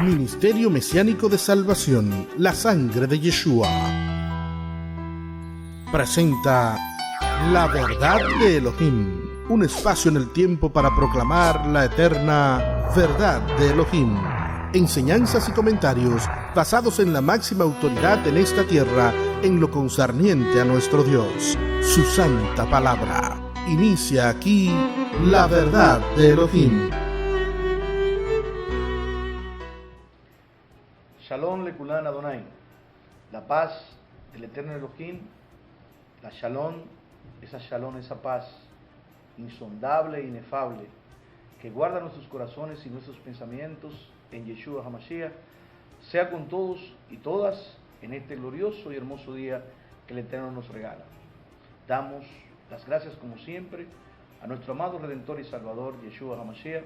Ministerio Mesiánico de Salvación, la sangre de Yeshua, presenta La Verdad de Elohim, un espacio en el tiempo para proclamar la eterna verdad de Elohim. Enseñanzas y comentarios basados en la máxima autoridad en esta tierra en lo concerniente a nuestro Dios, su santa palabra. Inicia aquí La Verdad de Elohim. Shalom Lekulan Adonai, la paz del eterno Elohim, la Shalom, esa paz insondable e inefable que guarda nuestros corazones y nuestros pensamientos en Yeshua HaMashiach, sea con todos y todas en este glorioso y hermoso día que el Eterno nos regala. Damos las gracias como siempre a nuestro amado Redentor y Salvador Yeshua HaMashiach,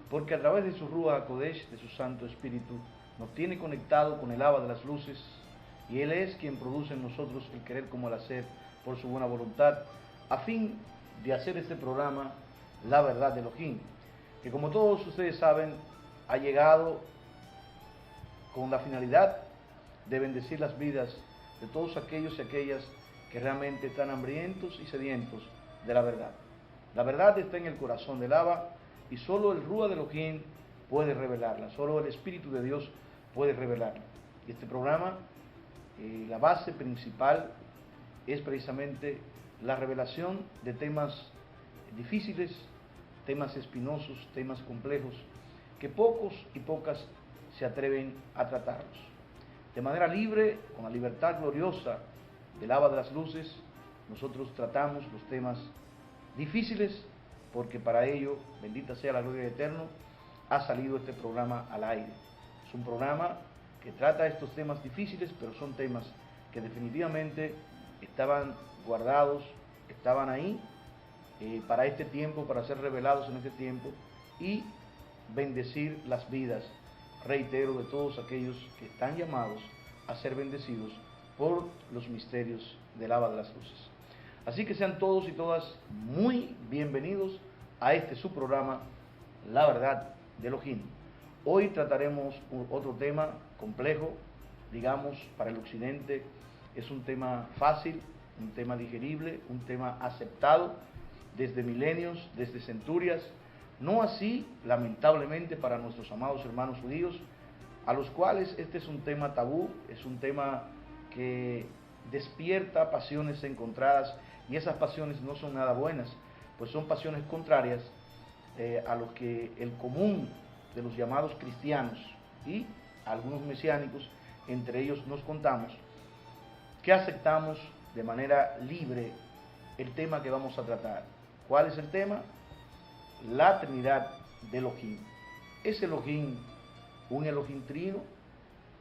porque a través de su Ruach HaKodesh, de su Santo Espíritu, nos tiene conectado con el Abba de las luces, y Él es quien produce en nosotros el querer como el hacer por su buena voluntad, a fin de hacer este programa La Verdad de Elohim, que como todos ustedes saben, ha llegado con la finalidad de bendecir las vidas de todos aquellos y aquellas que realmente están hambrientos y sedientos de la verdad. La verdad está en el corazón del Abba, y solo el Ruach de Elohim puede revelarla, solo el Espíritu de Dios puede revelarla. Y este programa, la base principal es precisamente la revelación de temas difíciles, temas espinosos, temas complejos, que pocos y pocas se atreven a tratarlos. De manera libre, con la libertad gloriosa del Abba de las luces, nosotros tratamos los temas difíciles, porque para ello, bendita sea la gloria del Eterno, ha salido este programa al aire. Es un programa que trata estos temas difíciles, pero son temas que definitivamente estaban guardados, estaban ahí para este tiempo, para ser revelados en este tiempo y bendecir las vidas, reitero, de todos aquellos que están llamados a ser bendecidos por los misterios del Abba de las luces. Así que sean todos y todas muy bienvenidos a este su programa, La Verdad de Elohim. Hoy trataremos otro tema complejo, digamos, para el occidente es un tema fácil, un tema digerible, un tema aceptado desde milenios, desde centurias, no así, lamentablemente, para nuestros amados hermanos judíos, a los cuales este es un tema tabú, es un tema que despierta pasiones encontradas, y esas pasiones no son nada buenas, pues son pasiones contrarias a lo que el común de los llamados cristianos y algunos mesiánicos, entre ellos nos contamos, que aceptamos de manera libre el tema que vamos a tratar. ¿Cuál es el tema? La Trinidad de Elohim. ¿Es Elohim un Elohim trino?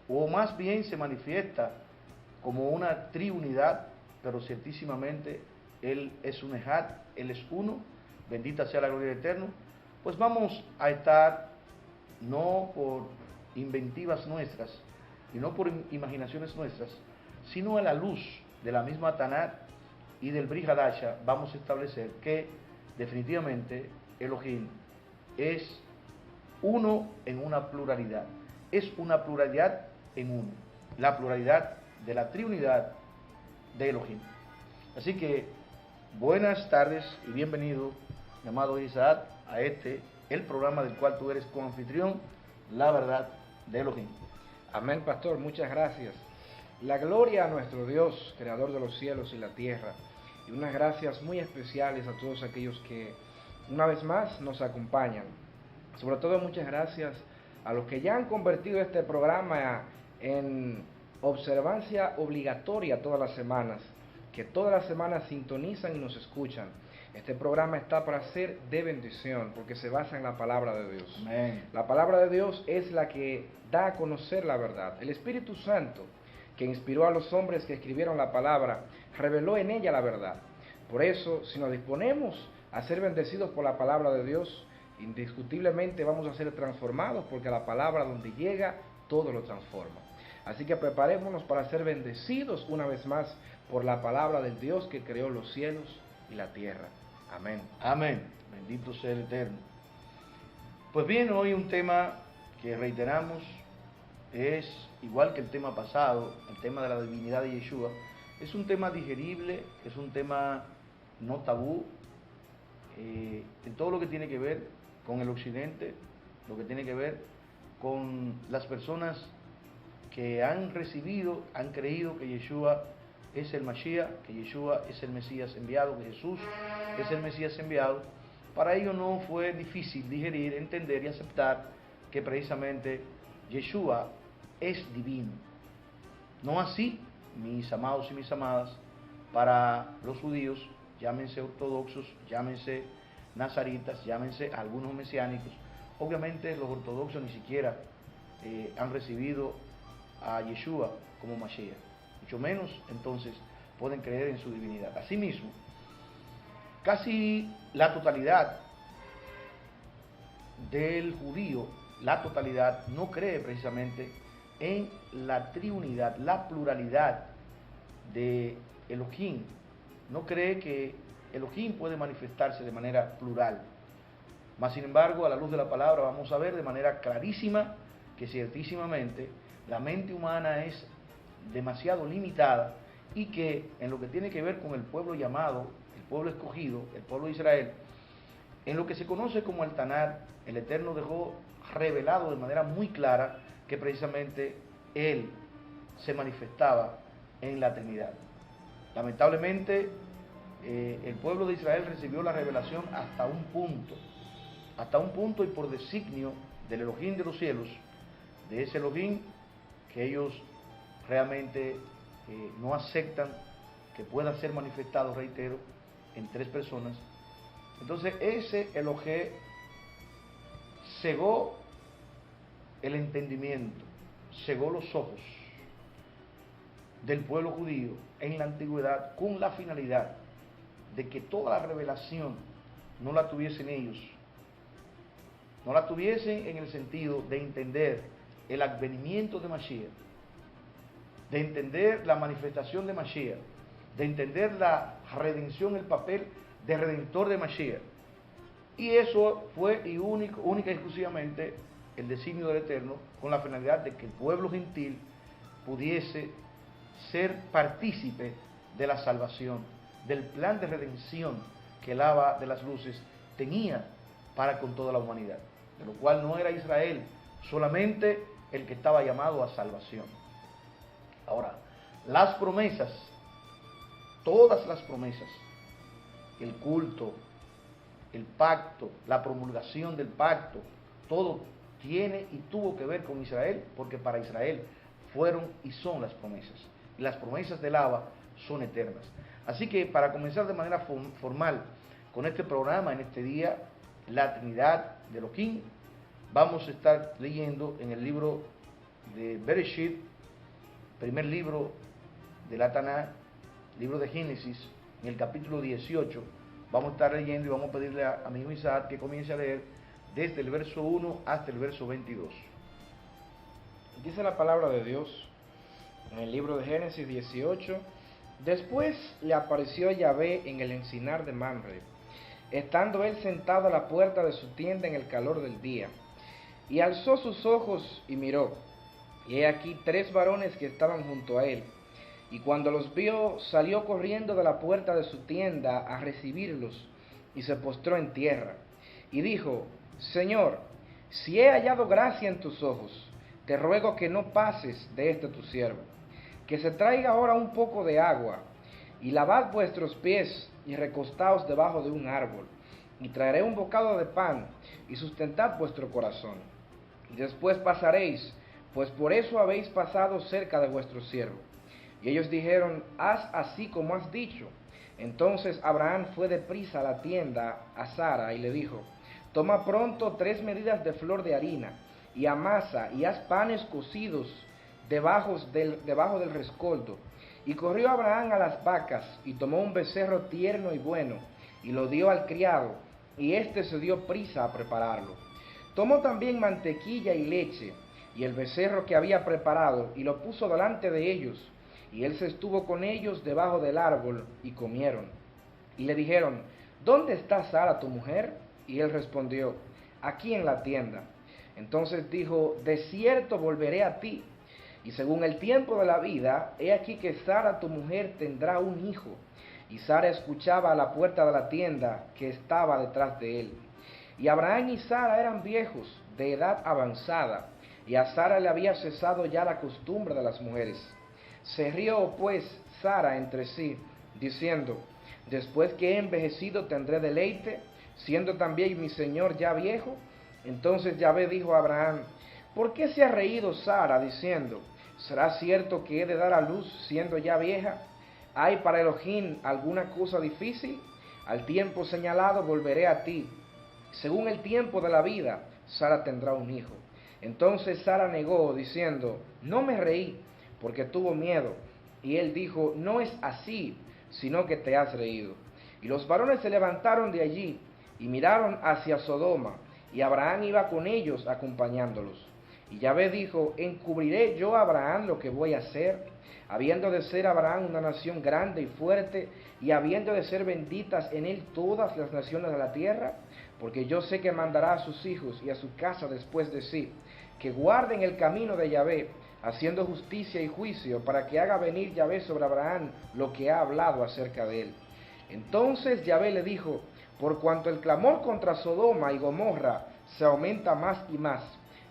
O más bien se manifiesta como una triunidad, pero ciertísimamente Él es un Ejad, Él es uno, bendita sea la gloria del Eterno. Pues vamos a estar, no por inventivas nuestras, y no por imaginaciones nuestras, sino a la luz de la misma Tanat y del Brit Hadasha, vamos a establecer que definitivamente Elohim es uno en una pluralidad, es una pluralidad en uno, la pluralidad de la triunidad de Elohim. Así que buenas tardes y bienvenido, mi amado Isaac, a el programa del cual tú eres coanfitrión, La Verdad de Elohim. Amén, pastor, muchas gracias. La gloria a nuestro Dios, creador de los cielos y la tierra, y unas gracias muy especiales a todos aquellos que una vez más nos acompañan. Sobre todo muchas gracias a los que ya han convertido este programa en observancia obligatoria todas las semanas, que todas las semanas sintonizan y nos escuchan. Este programa está para ser de bendición, porque se basa en la palabra de Dios. Amén. La palabra de Dios es la que da a conocer la verdad. El Espíritu Santo, que inspiró a los hombres que escribieron la palabra, reveló en ella la verdad. Por eso, si nos disponemos a ser bendecidos por la palabra de Dios, indiscutiblemente vamos a ser transformados, porque la palabra donde llega, todo lo transforma. Así que preparémonos para ser bendecidos una vez más por la palabra del Dios que creó los cielos y la tierra. Amén. Amén. Bendito sea el Eterno. Pues bien, hoy un tema que reiteramos es, igual que el tema pasado, el tema de la divinidad de Yeshua, es un tema digerible, es un tema no tabú, en todo lo que tiene que ver con el occidente, lo que tiene que ver con las personas que han recibido, han creído que Yeshua es el Mashiach, que Yeshua es el Mesías enviado, que Jesús es el Mesías enviado. Para ellos no fue difícil digerir, entender y aceptar que precisamente Yeshua es divino. No así, mis amados y mis amadas, para los judíos, llámense ortodoxos, llámense nazaritas, llámense algunos mesiánicos. Obviamente los ortodoxos ni siquiera han recibido a Yeshua como Mashiach, mucho menos entonces pueden creer en su divinidad. Asimismo, casi la totalidad del judío, la totalidad no cree precisamente en la triunidad, la pluralidad de Elohim. No cree que Elohim puede manifestarse de manera plural. Mas sin embargo, a la luz de la palabra vamos a ver de manera clarísima que ciertísimamente la mente humana es demasiado limitada y que en lo que tiene que ver con el pueblo llamado, el pueblo escogido, el pueblo de Israel, en lo que se conoce como el Tanar, el Eterno dejó revelado de manera muy clara que precisamente Él se manifestaba en la Trinidad. Lamentablemente, el pueblo de Israel recibió la revelación hasta un punto y por designio del Elohim de los cielos, de ese Elohim que ellos realmente no aceptan que pueda ser manifestado, reitero, en tres personas. Entonces ese Elohim cegó el entendimiento, cegó los ojos del pueblo judío en la antigüedad con la finalidad de que toda la revelación no la tuviesen ellos, no la tuviesen en el sentido de entender el advenimiento de Mashiach, de entender la manifestación de Mashiach, de entender la redención, el papel de redentor de Mashiach. Y eso fue única y exclusivamente el designio del Eterno, con la finalidad de que el pueblo gentil pudiese ser partícipe de la salvación, del plan de redención que el Abba de las luces tenía para con toda la humanidad, de lo cual no era Israel solamente el que estaba llamado a salvación. Ahora, las promesas, todas las promesas, el culto, el pacto, la promulgación del pacto, todo tiene y tuvo que ver con Israel, porque para Israel fueron y son las promesas. Y las promesas del Abba son eternas. Así que para comenzar de manera formal con este programa, en este día, la Trinidad de Elohim, vamos a estar leyendo en el libro de Bereshit, primer libro de la Taná, libro de Génesis, en el capítulo 18, vamos a estar leyendo y vamos a pedirle a mi hijo Isaac que comience a leer desde el verso 1 hasta el verso 22. Dice la palabra de Dios en el libro de Génesis 18: Después le apareció Yahvé en el encinar de Mamre, estando él sentado a la puerta de su tienda en el calor del día, y alzó sus ojos y miró, y he aquí 3 varones que estaban junto a él, y cuando los vio salió corriendo de la puerta de su tienda a recibirlos, y se postró en tierra, y dijo: Señor, si he hallado gracia en tus ojos, te ruego que no pases de este tu siervo, que se traiga ahora un poco de agua, y lavad vuestros pies, y recostaos debajo de un árbol, y traeré un bocado de pan, y sustentad vuestro corazón, y después pasaréis, pues por eso habéis pasado cerca de vuestro siervo. Y ellos dijeron: haz así como has dicho. Entonces Abraham fue deprisa a la tienda a Sara y le dijo: toma pronto 3 medidas de flor de harina, y amasa, y haz panes cocidos debajo del rescoldo. Y corrió Abraham a las vacas, y tomó un becerro tierno y bueno, y lo dio al criado, y éste se dio prisa a prepararlo. Tomó también mantequilla y leche, y el becerro que había preparado, y lo puso delante de ellos, y él se estuvo con ellos debajo del árbol, y comieron. Y le dijeron: ¿dónde está Sara tu mujer? Y él respondió: aquí en la tienda. Entonces dijo, de cierto volveré a ti, y según el tiempo de la vida, he aquí que Sara tu mujer tendrá un hijo. Y Sara escuchaba a la puerta de la tienda que estaba detrás de él. Y Abraham y Sara eran viejos, de edad avanzada, y a Sara le había cesado ya la costumbre de las mujeres. Se rió pues Sara entre sí, diciendo, después que he envejecido tendré deleite, siendo también mi señor ya viejo. Entonces Yahvé dijo a Abraham, ¿por qué se ha reído Sara, diciendo, ¿será cierto que he de dar a luz siendo ya vieja? ¿Hay para Elohim alguna cosa difícil? Al tiempo señalado volveré a ti. Según el tiempo de la vida, Sara tendrá un hijo. Entonces Sara negó, diciendo, no me reí, porque tuvo miedo. Y él dijo, no es así, sino que te has reído. Y los varones se levantaron de allí, y miraron hacia Sodoma, y Abraham iba con ellos acompañándolos. Y Yahvé dijo, ¿encubriré yo a Abraham lo que voy a hacer? Habiendo de ser Abraham una nación grande y fuerte, y habiendo de ser benditas en él todas las naciones de la tierra, porque yo sé que mandará a sus hijos y a su casa después de sí, que guarden el camino de Yahvé, haciendo justicia y juicio, para que haga venir Yahvé sobre Abraham lo que ha hablado acerca de él. Entonces Yahvé le dijo, por cuanto el clamor contra Sodoma y Gomorra se aumenta más y más,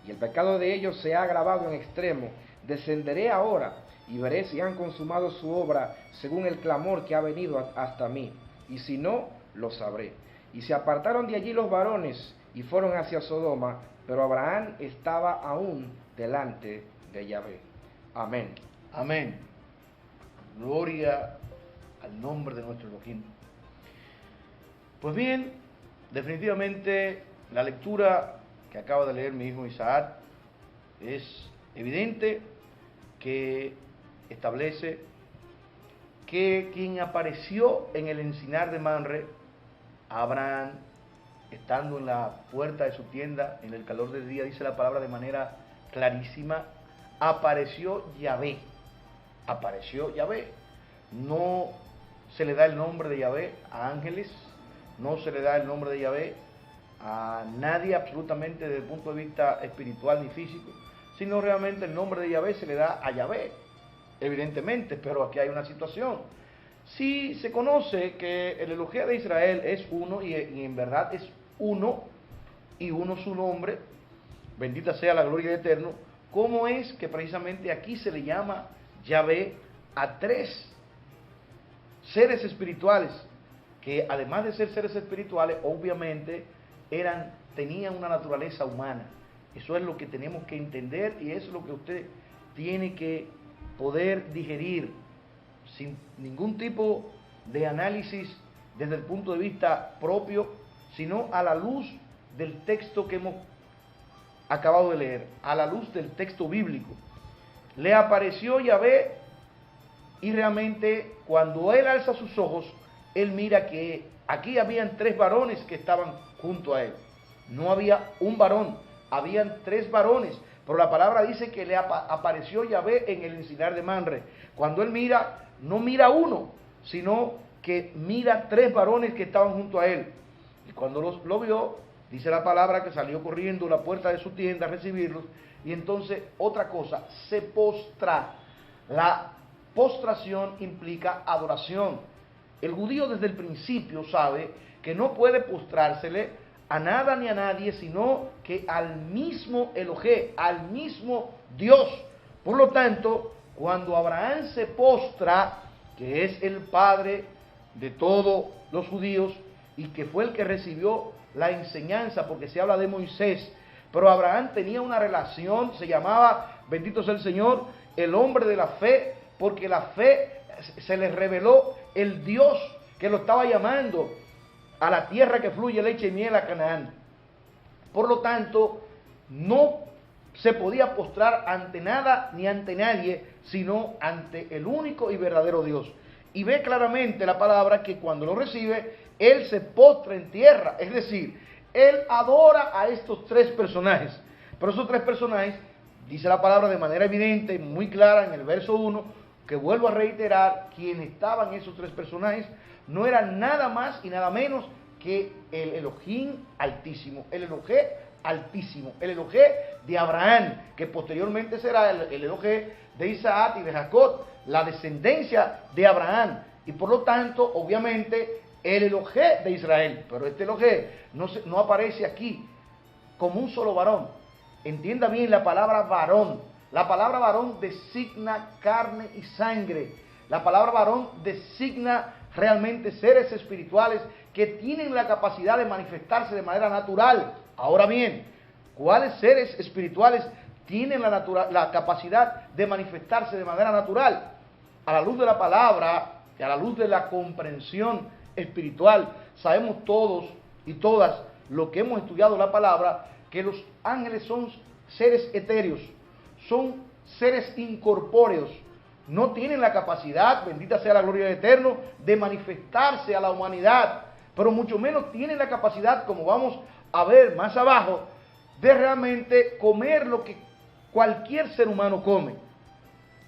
y el pecado de ellos se ha agravado en extremo, descenderé ahora, y veré si han consumado su obra según el clamor que ha venido hasta mí, y si no, lo sabré. Y se apartaron de allí los varones, y fueron hacia Sodoma, pero Abraham estaba aún delante de Yahvé. Amén. Amén. Gloria al nombre de nuestro Elohim. Pues bien, definitivamente la lectura que acaba de leer mi hijo Isaac es evidente que establece que quien apareció en el encinar de Mamre, Abraham, estando en la puerta de su tienda, en el calor del día, dice la palabra de manera clarísima, apareció Yahvé. Apareció Yahvé. No se le da el nombre de Yahvé a ángeles, no se le da el nombre de Yahvé a nadie absolutamente desde el punto de vista espiritual ni físico, sino realmente el nombre de Yahvé se le da a Yahvé, evidentemente, pero aquí hay una situación. Si se conoce que el Elohim de Israel es uno y en verdad es uno y uno su nombre, bendita sea la gloria del Eterno, ¿cómo es que precisamente aquí se le llama Yahvé a tres seres espirituales que además de ser seres espirituales, obviamente tenían una naturaleza humana? Eso es lo que tenemos que entender y eso es lo que usted tiene que poder digerir sin ningún tipo de análisis desde el punto de vista propio, sino a la luz del texto que hemos acabado de leer, a la luz del texto bíblico. Le apareció Yahvé y realmente cuando él alza sus ojos, él mira que aquí habían tres varones que estaban junto a él. No había un varón, habían tres varones, pero la palabra dice que le apareció Yahvé en el encinar de Mamre. Cuando él mira, no mira uno, sino que mira tres varones que estaban junto a él. Y cuando lo vio, dice la palabra que salió corriendo a la puerta de su tienda a recibirlos. Y entonces, otra cosa, se postra. La postración implica adoración. El judío desde el principio sabe que no puede postrársele a nada ni a nadie, sino que al mismo Elohim, al mismo Dios. Por lo tanto, cuando Abraham se postra, que es el padre de todos los judíos y que fue el que recibió la enseñanza, porque se habla de Moisés, pero Abraham tenía una relación, se llamaba, bendito sea el Señor, el hombre de la fe, porque la fe se le reveló el Dios que lo estaba llamando a la tierra que fluye leche y miel, a Canaán. Por lo tanto, no se podía postrar ante nada ni ante nadie, sino ante el único y verdadero Dios. Y ve claramente la palabra que cuando lo recibe, él se postra en tierra, es decir, él adora a estos tres personajes. Pero esos tres personajes, dice la palabra de manera evidente, muy clara en el verso 1, que vuelvo a reiterar, quienes estaban esos tres personajes no eran nada más y nada menos que el Elohim Altísimo, el Elohim Altísimo, el Elohé de Abraham, que posteriormente será el Elohé de Isaac y de Jacob, la descendencia de Abraham, y por lo tanto, obviamente, el Elohé de Israel. Pero este Elohé no aparece aquí como un solo varón. Entienda bien la palabra varón. La palabra varón designa carne y sangre. La palabra varón designa realmente seres espirituales que tienen la capacidad de manifestarse de manera natural. Ahora bien, ¿cuáles seres espirituales tienen la capacidad de manifestarse de manera natural? A la luz de la palabra y a la luz de la comprensión espiritual, sabemos todos y todas, lo que hemos estudiado la palabra, que los ángeles son seres etéreos, son seres incorpóreos, no tienen la capacidad, bendita sea la gloria del Eterno, de manifestarse a la humanidad, pero mucho menos tienen la capacidad, como vamos a ver más abajo, de realmente comer lo que cualquier ser humano come.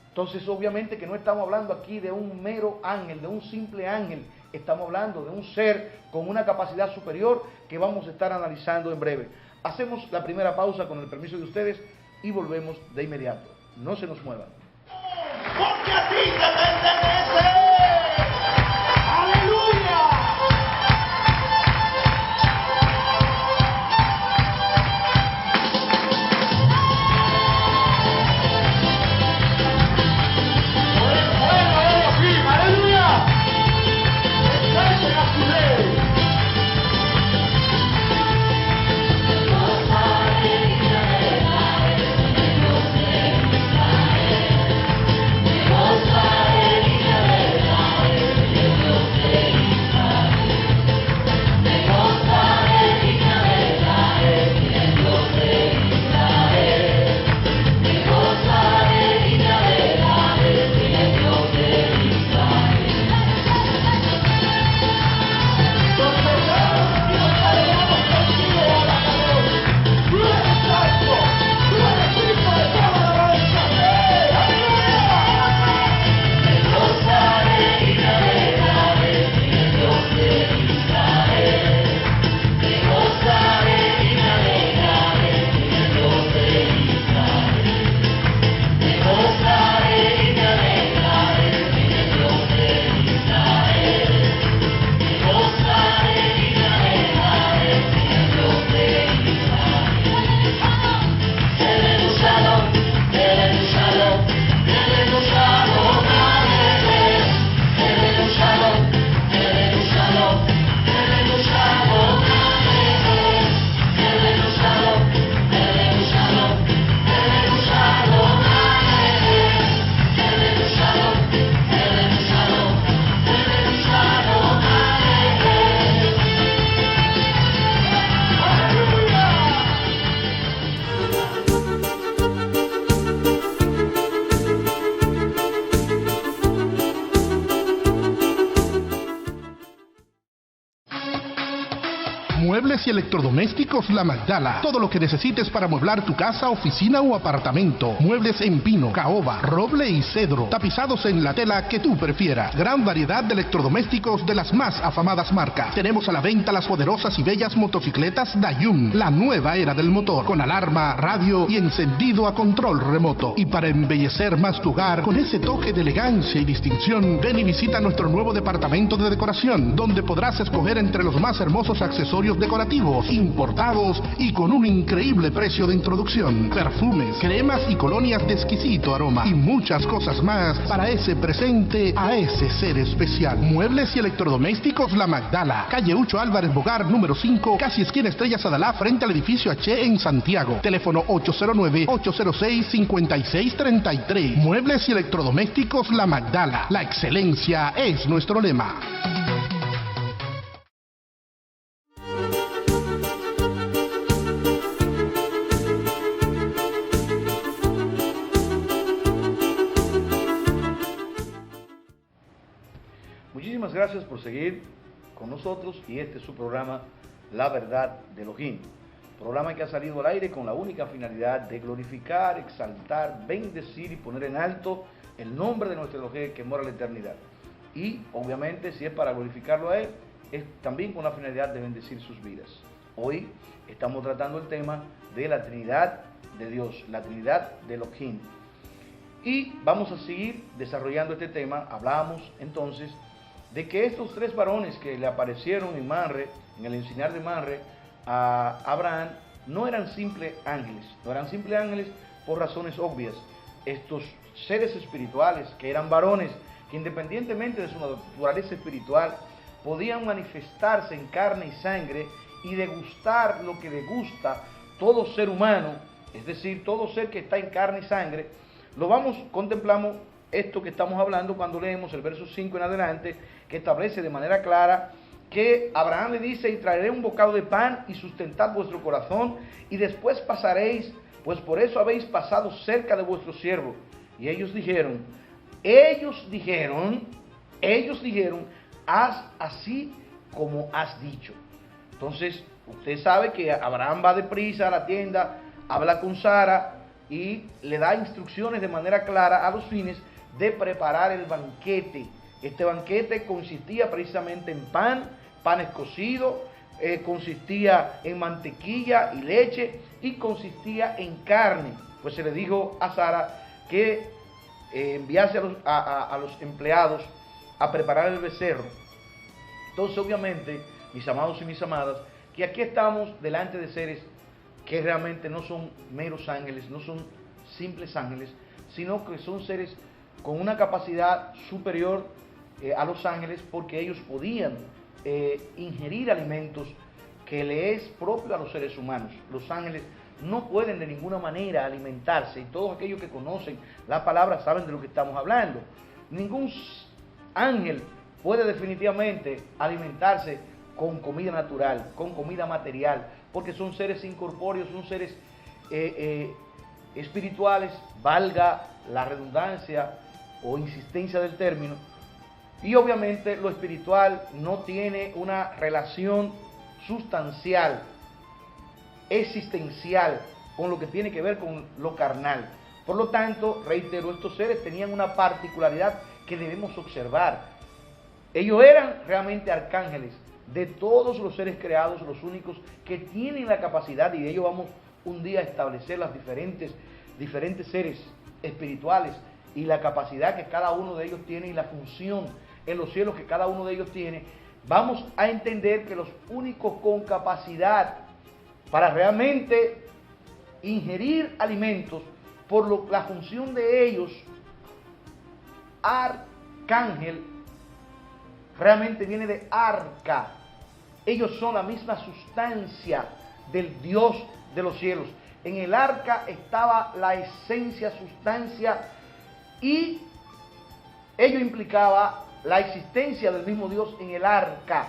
Entonces, obviamente que no estamos hablando aquí de un mero ángel, de un simple ángel, estamos hablando de un ser con una capacidad superior que vamos a estar analizando en breve. Hacemos la primera pausa con el permiso de ustedes y volvemos de inmediato. No se nos muevan. Porque a ti te pertenece. ¡Aleluya! Por el fuego de Elohim, ¡aleluya! ¡Exalten a su rey! Muebles y electrodomésticos La Magdala. Todo lo que necesites para mueblar tu casa, oficina o apartamento. Muebles en pino, caoba, roble y cedro. Tapizados en la tela que tú prefieras. Gran variedad de electrodomésticos de las más afamadas marcas. Tenemos a la venta las poderosas y bellas motocicletas Dayun. La nueva era del motor. Con alarma, radio y encendido a control remoto. Y para embellecer más tu hogar con ese toque de elegancia y distinción, ven y visita nuestro nuevo departamento de decoración, donde podrás escoger entre los más hermosos accesorios decorativos, importados y con un increíble precio de introducción. Perfumes, cremas y colonias de exquisito aroma y muchas cosas más para ese presente a ese ser especial. Muebles y electrodomésticos La Magdala, calle Ucho Álvarez Bogar, número 5, casi esquina Estrella Sadalá, frente al edificio H en Santiago. Teléfono 809-806-5633. Muebles y electrodomésticos La Magdala. La excelencia es nuestro lema. Muchísimas gracias por seguir con nosotros y este es su programa La Verdad de Elohim. Programa que ha salido al aire con la única finalidad de glorificar, exaltar, bendecir y poner en alto el nombre de nuestro Elohim que mora en la eternidad. Y obviamente si es para glorificarlo a Él, es también con la finalidad de bendecir sus vidas. Hoy estamos tratando el tema de la Trinidad de Dios, la Trinidad de Elohim. Y vamos a seguir desarrollando este tema. Hablábamos entonces de que estos tres varones que le aparecieron en Manre, en el encinar de Manre, a Abraham, no eran simples ángeles, por razones obvias. Estos seres espirituales, que eran varones, que independientemente de su naturaleza espiritual, podían manifestarse en carne y sangre y degustar lo que degusta todo ser humano, es decir, todo ser que está en carne y sangre. Contemplamos esto que estamos hablando cuando leemos el verso 5 en adelante, que establece de manera clara que Abraham le dice: y traeré un bocado de pan y sustentad vuestro corazón, y después pasaréis, pues por eso habéis pasado cerca de vuestro siervo. Y ellos dijeron, haz así como has dicho. Entonces, usted sabe que Abraham va deprisa a la tienda, habla con Sara y le da instrucciones de manera clara a los fines de preparar el banquete. Este banquete consistía precisamente en panes cocidos, consistía en mantequilla y leche, y consistía en carne. Pues se le dijo a Sara que enviase a los empleados a preparar el becerro. Entonces, obviamente, mis amados y mis amadas, que aquí estamos delante de seres que realmente no son meros ángeles, no son simples ángeles, sino que son seres con una capacidad superior a los ángeles, porque ellos podían ingerir alimentos que le es propio a los seres humanos. Los ángeles no pueden de ninguna manera alimentarse, y todos aquellos que conocen la palabra saben de lo que estamos hablando. Ningún ángel puede definitivamente alimentarse con comida natural, con comida material, porque son seres incorpóreos, son seres espirituales, valga la redundancia o insistencia del término. Y obviamente lo espiritual no tiene una relación sustancial, existencial, con lo que tiene que ver con lo carnal. Por lo tanto, reitero, estos seres tenían una particularidad que debemos observar. Ellos eran realmente arcángeles. De todos los seres creados, los únicos que tienen la capacidad, y de ello vamos un día a establecer las diferentes seres espirituales y la capacidad que cada uno de ellos tiene y la función en los cielos que cada uno de ellos tiene, vamos a entender que los únicos con capacidad para realmente ingerir alimentos por la función de ellos, arcángel, realmente viene de arca. Ellos son la misma sustancia del Dios de los cielos. En el arca estaba la esencia, sustancia, y ello implicaba la existencia del mismo Dios en el arca.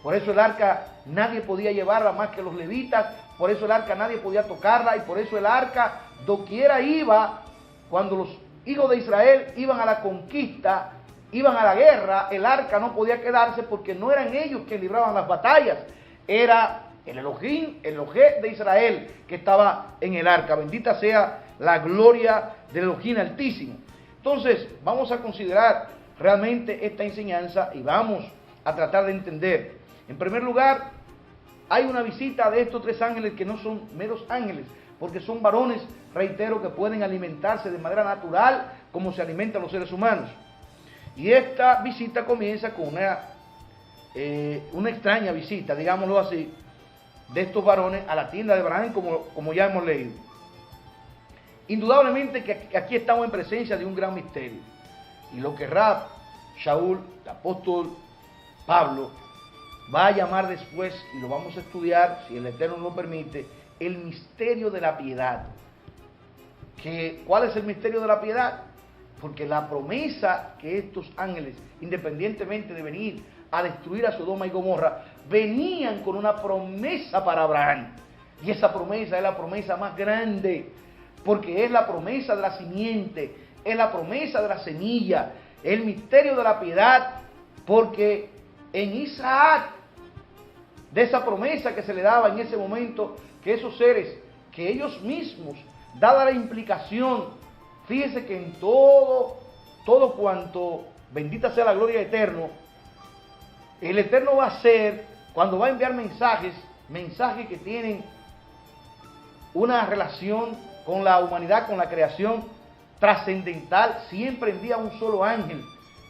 Por eso el arca nadie podía llevarla más que los levitas, por eso el arca nadie podía tocarla, y por eso el arca doquiera iba, cuando los hijos de Israel iban a la conquista, iban a la guerra, el arca no podía quedarse, porque no eran ellos que libraban las batallas, era el Elohim, el Elohé de Israel, que estaba en el arca. Bendita sea la gloria del Elohim Altísimo. Entonces, vamos a considerar realmente esta enseñanza y vamos a tratar de entender. En primer lugar, hay una visita de estos tres ángeles que no son meros ángeles, porque son varones, reitero, que pueden alimentarse de manera natural como se alimentan los seres humanos. Y esta visita comienza con una extraña visita, digámoslo así, de estos varones a la tienda de Abraham, como ya hemos leído. Indudablemente que aquí estamos en presencia de un gran misterio. Y lo que Rab, Shaul, el apóstol Pablo, va a llamar después, y lo vamos a estudiar, si el Eterno nos lo permite, el misterio de la piedad. ¿Cuál es el misterio de la piedad? Porque la promesa que estos ángeles, independientemente de venir a destruir a Sodoma y Gomorra, venían con una promesa para Abraham. Y esa promesa es la promesa más grande, porque es la promesa de la simiente, es la promesa de la semilla, el misterio de la piedad, porque en Isaac, de esa promesa que se le daba en ese momento, que esos seres, que ellos mismos, dada la implicación, fíjese que en todo cuanto, bendita sea la gloria del Eterno, el Eterno va a hacer, cuando va a enviar mensajes, mensajes que tienen una relación con la humanidad, con la creación trascendental, siempre envía un solo ángel.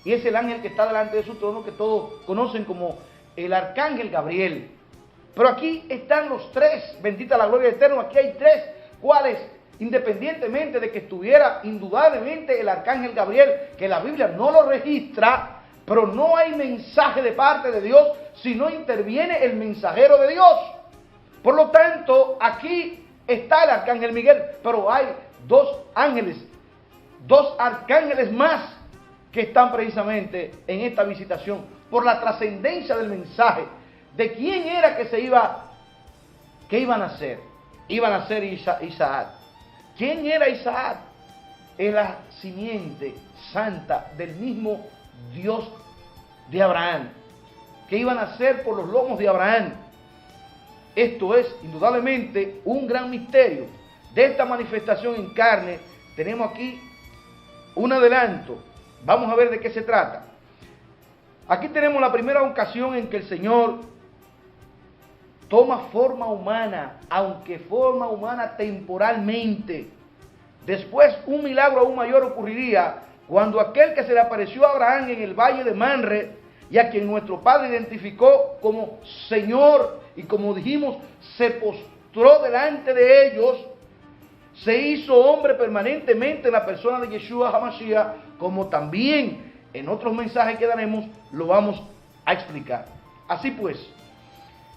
Y es el ángel que está delante de su trono, que todos conocen como el arcángel Gabriel. Pero aquí están los tres, bendita la gloria del Eterno, aquí hay tres, cuales, independientemente de que estuviera indudablemente el arcángel Gabriel, que la Biblia no lo registra, pero no hay mensaje de parte de Dios, si no interviene el mensajero de Dios. Por lo tanto, aquí está el arcángel Miguel, pero hay dos ángeles, dos arcángeles más que están precisamente en esta visitación, por la trascendencia del mensaje, de quién era que iban a ser. Iban a ser Isaac. ¿Quién era Isaac? Es la simiente santa del mismo Dios de Abraham, que iban a ser por los lomos de Abraham. Esto es indudablemente un gran misterio. De esta manifestación en carne tenemos aquí un adelanto. Vamos a ver de qué se trata. Aquí tenemos la primera ocasión en que el Señor toma forma humana, aunque forma humana temporalmente. Después un milagro aún mayor ocurriría cuando aquel que se le apareció a Abraham en el valle de Manre, y a quien nuestro Padre identificó como Señor, y como dijimos, se postró delante de ellos, se hizo hombre permanentemente en la persona de Yeshua HaMashiach, como también en otros mensajes que daremos lo vamos a explicar. Así pues,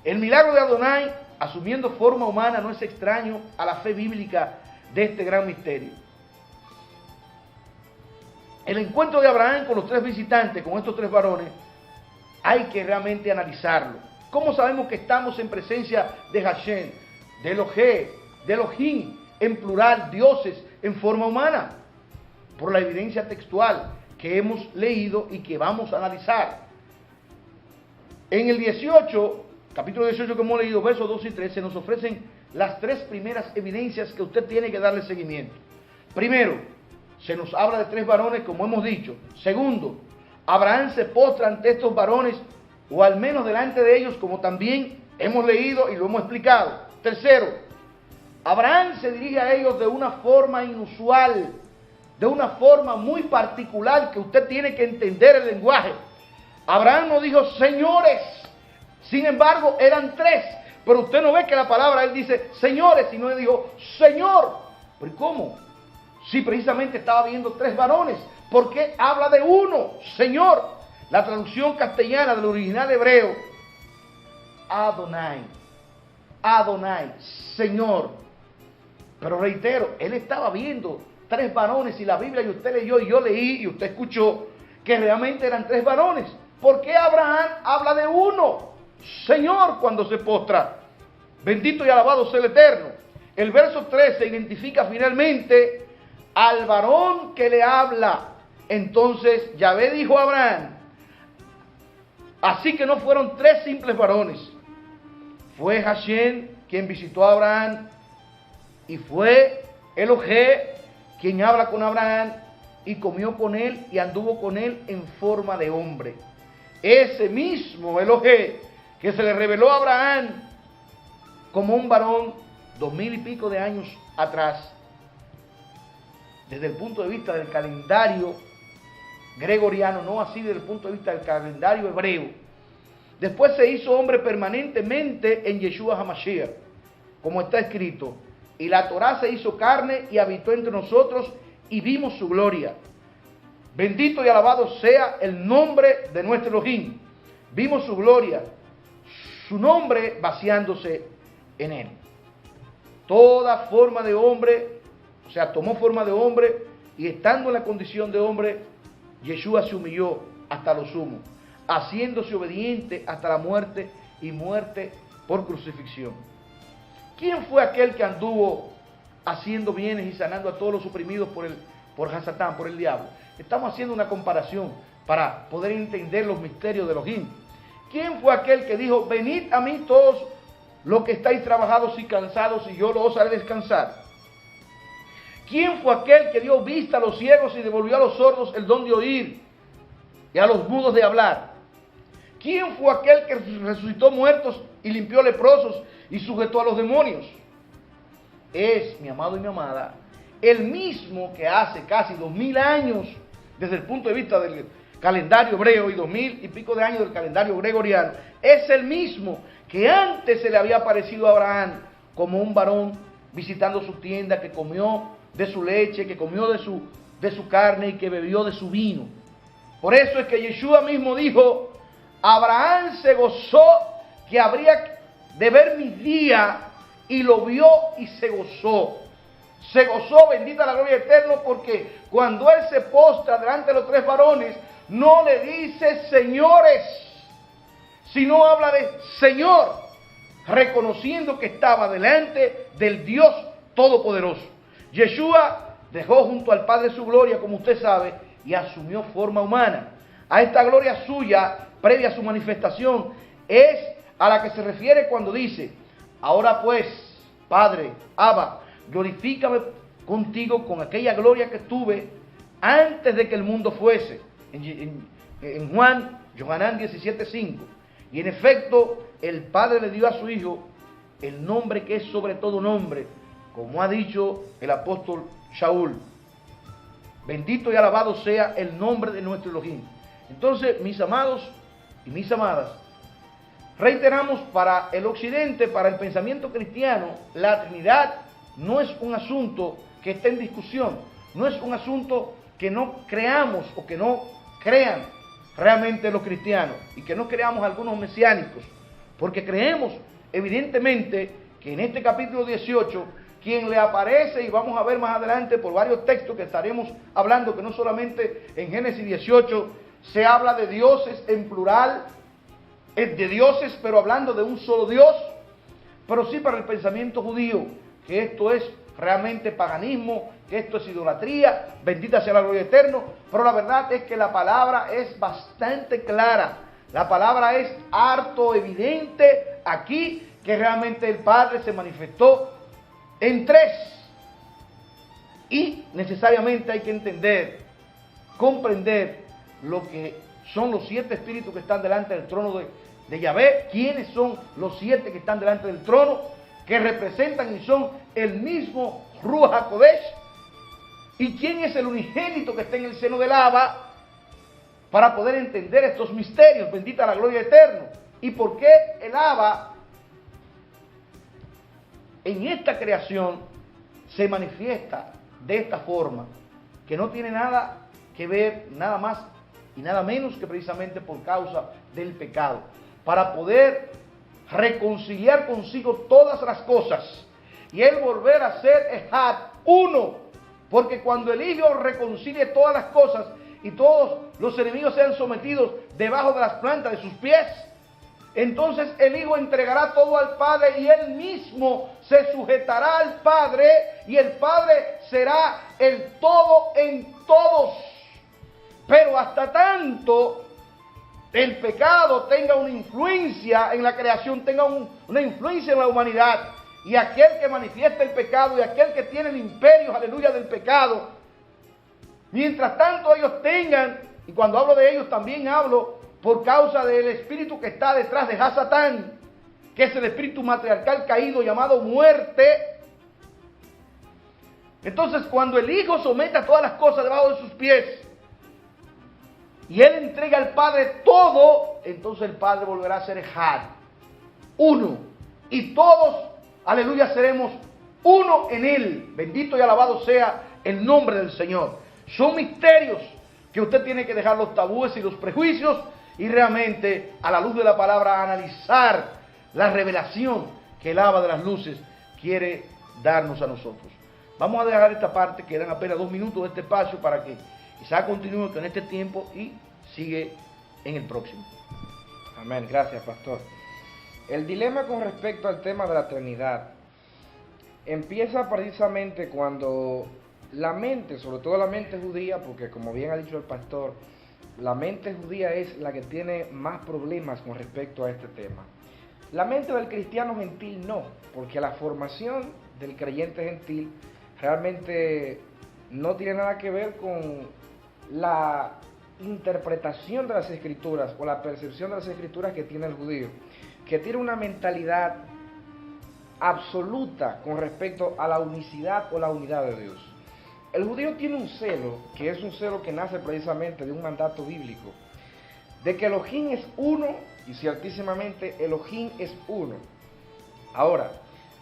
el milagro de Adonai, asumiendo forma humana, no es extraño a la fe bíblica de este gran misterio. El encuentro de Abraham con los tres visitantes, con estos tres varones, hay que realmente analizarlo. ¿Cómo sabemos que estamos en presencia de Hashem, de Elohé, de Elohim, en plural, dioses, en forma humana? Por la evidencia textual que hemos leído y que vamos a analizar. En el 18, capítulo 18 que hemos leído, versos 2 y 3, se nos ofrecen las tres primeras evidencias que usted tiene que darle seguimiento. Primero, se nos habla de tres varones, como hemos dicho. Segundo, Abraham se postra ante estos varones, o al menos delante de ellos, como también hemos leído y lo hemos explicado. Tercero, Abraham se dirige a ellos de una forma inusual, de una forma muy particular, que usted tiene que entender el lenguaje. Abraham no dijo señores, sin embargo eran tres, pero usted no ve que la palabra él dice señores, sino él dijo Señor. ¿Pero cómo? Si precisamente estaba viendo tres varones, ¿por qué habla de uno, Señor? La traducción castellana del original hebreo, Adonai, Adonai, Señor. Pero reitero, él estaba viendo tres varones, y la Biblia, y usted leyó y yo leí y usted escuchó que realmente eran tres varones. ¿Por qué Abraham habla de uno, Señor, cuando se postra? Bendito y alabado sea el Eterno. El verso 13 identifica finalmente al varón que le habla. Entonces Yahvé dijo a Abraham, así que no fueron tres simples varones, fue Hashem quien visitó a Abraham, y fue Elohé quien habla con Abraham, y comió con él y anduvo con él en forma de hombre. Ese mismo Elohé que se le reveló a Abraham como un varón 2000 y pico de años atrás, desde el punto de vista del calendario gregoriano, no así desde el punto de vista del calendario hebreo. Después se hizo hombre permanentemente en Yeshua HaMashiach, como está escrito, y la Torá se hizo carne y habitó entre nosotros y vimos su gloria. Bendito y alabado sea el nombre de nuestro Elohim. Vimos su gloria, su nombre vaciándose en él. Toda forma de hombre, o sea, tomó forma de hombre, y estando en la condición de hombre, Yeshua se humilló hasta lo sumo, haciéndose obediente hasta la muerte, y muerte por crucifixión. ¿Quién fue aquel que anduvo haciendo bienes y sanando a todos los oprimidos por Hasatán, por el diablo? Estamos haciendo una comparación para poder entender los misterios de Elohim. ¿Quién fue aquel que dijo, venid a mí todos los que estáis trabajados y cansados, y yo los haré descansar? ¿Quién fue aquel que dio vista a los ciegos y devolvió a los sordos el don de oír y a los mudos de hablar? ¿Quién fue aquel que resucitó muertos y limpió leprosos y sujetó a los demonios. Es, mi amado y mi amada, el mismo que hace casi 2000 años, desde el punto de vista del calendario hebreo, y 2000 y pico de años del calendario gregoriano, es el mismo que antes se le había aparecido a Abraham como un varón visitando su tienda, que comió de su leche, que comió de su carne y que bebió de su vino. Por eso es que Yeshua mismo dijo: Abraham se gozó que habría de ver mi día, y lo vio y se gozó. Se gozó, bendita la gloria eterna, porque cuando él se postra delante de los tres varones, no le dice señores, sino habla de Señor, reconociendo que estaba delante del Dios Todopoderoso. Yeshua dejó junto al Padre su gloria, como usted sabe, y asumió forma humana. A esta gloria suya, previa a su manifestación, es a la que se refiere cuando dice: ahora pues, Padre, Abba, glorifícame contigo con aquella gloria que tuve antes de que el mundo fuese. En Juan, Yohanan 17:5. Y en efecto, el Padre le dio a su Hijo el nombre que es sobre todo nombre, como ha dicho el apóstol Shaul. Bendito y alabado sea el nombre de nuestro Elohim. Entonces, mis amados y mis amadas, reiteramos, para el occidente, para el pensamiento cristiano, la Trinidad no es un asunto que esté en discusión, no es un asunto que no creamos o que no crean realmente los cristianos, y que no creamos algunos mesiánicos, porque creemos evidentemente que en este capítulo 18, quien le aparece, y vamos a ver más adelante por varios textos que estaremos hablando, que no solamente en Génesis 18 se habla de dioses en plural, de dioses, pero hablando de un solo Dios, pero sí para el pensamiento judío, que esto es realmente paganismo, que esto es idolatría, bendita sea la gloria eterna. Pero la verdad es que la palabra es bastante clara, la palabra es harto evidente aquí, que realmente el Padre se manifestó en tres, y necesariamente hay que entender, comprender lo que son los 7 espíritus que están delante del trono de Yahvé. ¿Quiénes son los 7 que están delante del trono? Que representan y son el mismo Ruach HaKodesh. ¿Y quién es el unigénito que está en el seno del Abba? Para poder entender estos misterios, bendita la gloria eterna. ¿Y por qué el Abba en esta creación se manifiesta de esta forma? Que no tiene nada que ver, nada más y nada menos que precisamente por causa del pecado, para poder reconciliar consigo todas las cosas y él volver a ser Ejad, uno, porque cuando el Hijo reconcilie todas las cosas y todos los enemigos sean sometidos debajo de las plantas de sus pies, entonces el Hijo entregará todo al Padre y él mismo se sujetará al Padre, y el Padre será el todo en todos. Pero hasta tanto el pecado tenga una influencia en la creación, tenga una influencia en la humanidad, y aquel que manifiesta el pecado y aquel que tiene el imperio, aleluya, del pecado, mientras tanto ellos tengan, y cuando hablo de ellos también hablo por causa del espíritu que está detrás de Hasatán, que es el espíritu matriarcal caído llamado muerte. Entonces, cuando el Hijo someta todas las cosas debajo de sus pies y él entrega al Padre todo, entonces el Padre volverá a ser Ejad, uno, y todos, aleluya, seremos uno en él. Bendito y alabado sea el nombre del Señor. Son misterios que usted tiene que dejar los tabúes y los prejuicios y realmente, a la luz de la palabra, analizar la revelación que el Abba de las luces quiere darnos a nosotros. Vamos a dejar esta parte, quedan apenas 2 minutos de este espacio para que quizá continúe con este tiempo y sigue en el próximo. Amén, gracias, pastor. El dilema con respecto al tema de la Trinidad empieza precisamente cuando la mente, sobre todo la mente judía, porque como bien ha dicho el pastor, la mente judía es la que tiene más problemas con respecto a este tema. La mente del cristiano gentil no, porque la formación del creyente gentil realmente no tiene nada que ver con la interpretación de las escrituras o la percepción de las escrituras que tiene el judío. que tiene una mentalidad absoluta con respecto a la unicidad o la unidad de Dios. El judío tiene un celo, que es un celo que nace precisamente de un mandato bíblico, de que Elohim es uno, y ciertísimamente Elohim es uno. Ahora,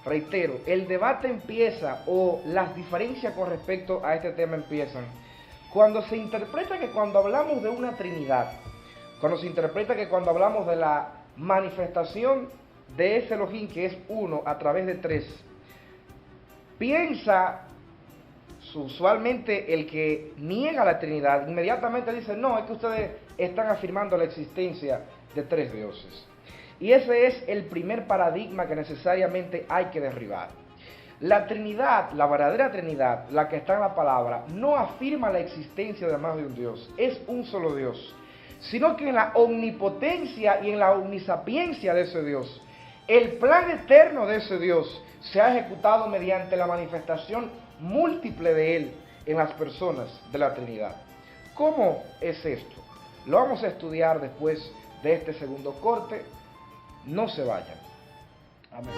reitero, el debate empieza, o las diferencias con respecto a este tema empiezan, cuando se interpreta que cuando hablamos de una Trinidad, cuando se interpreta que cuando hablamos de la manifestación de ese Elohim que es uno a través de tres, piensa usualmente el que niega la Trinidad, inmediatamente dice, no, es que ustedes están afirmando la existencia de tres dioses. Y ese es el primer paradigma que necesariamente hay que derribar. La Trinidad, la verdadera Trinidad, la que está en la palabra, no afirma la existencia de más de un Dios, es un solo Dios, sino que en la omnipotencia y en la omnisapiencia de ese Dios, el plan eterno de ese Dios se ha ejecutado mediante la manifestación múltiple de Él en las personas de la Trinidad. ¿Cómo es esto? Lo vamos a estudiar después de este segundo corte. No se vayan. Amén.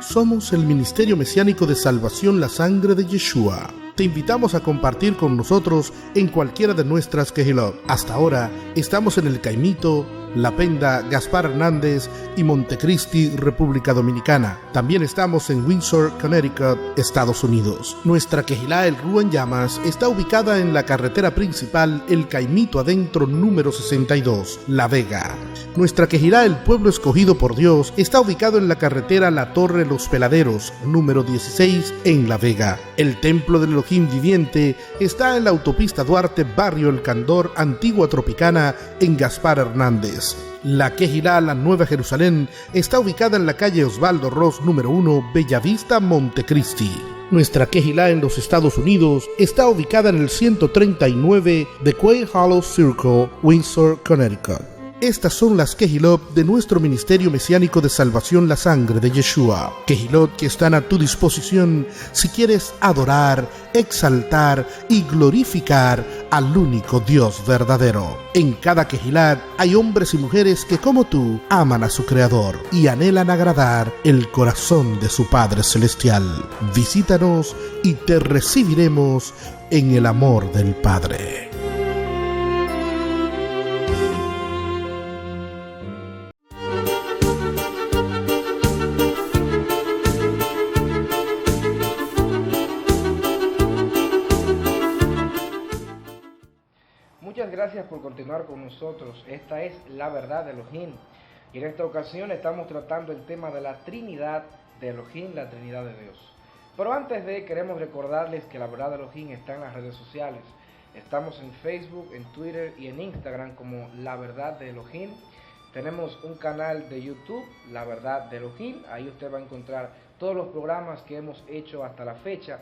Somos el Ministerio Mesiánico de Salvación La Sangre de Yeshua. Te invitamos a compartir con nosotros en cualquiera de nuestras Kehilot. Hasta ahora estamos en el Caimito, La Penda, Gaspar Hernández y Montecristi, República Dominicana. También estamos en Windsor, Connecticut, Estados Unidos. Nuestra Kehilá El Rúa en Llamas está ubicada en la carretera principal El Caimito Adentro número 62, La Vega. Nuestra Kehilá El Pueblo Escogido por Dios está ubicado en la carretera La Torre Los Peladeros número 16 en La Vega. El Templo del Elohim Viviente está en la autopista Duarte, Barrio El Candor, Antigua Tropicana, en Gaspar Hernández. La Kehilá La Nueva Jerusalén está ubicada en la calle Osvaldo Ross número 1, Bellavista, Montecristi. Nuestra Kehilá en los Estados Unidos está ubicada en el 139 de Quail Hollow Circle, Windsor, Connecticut. Estas son las Kehilot de nuestro Ministerio Mesiánico de Salvación La Sangre de Yeshua. Kehilot que están a tu disposición si quieres adorar, exaltar y glorificar al único Dios verdadero. En cada Kehilat hay hombres y mujeres que como tú aman a su Creador y anhelan agradar el corazón de su Padre Celestial. Visítanos y te recibiremos en el amor del Padre. Muchas gracias por continuar con nosotros. Esta es la verdad de Elohim. Y en esta ocasión estamos tratando el tema de la Trinidad de Elohim, la Trinidad de Dios. Pero antes queremos recordarles que la verdad de Elohim está en las redes sociales. Estamos en Facebook, en Twitter y en Instagram como La Verdad de Elohim. Tenemos un canal de YouTube, La Verdad de Elohim. Ahí usted va a encontrar todos los programas que hemos hecho hasta la fecha.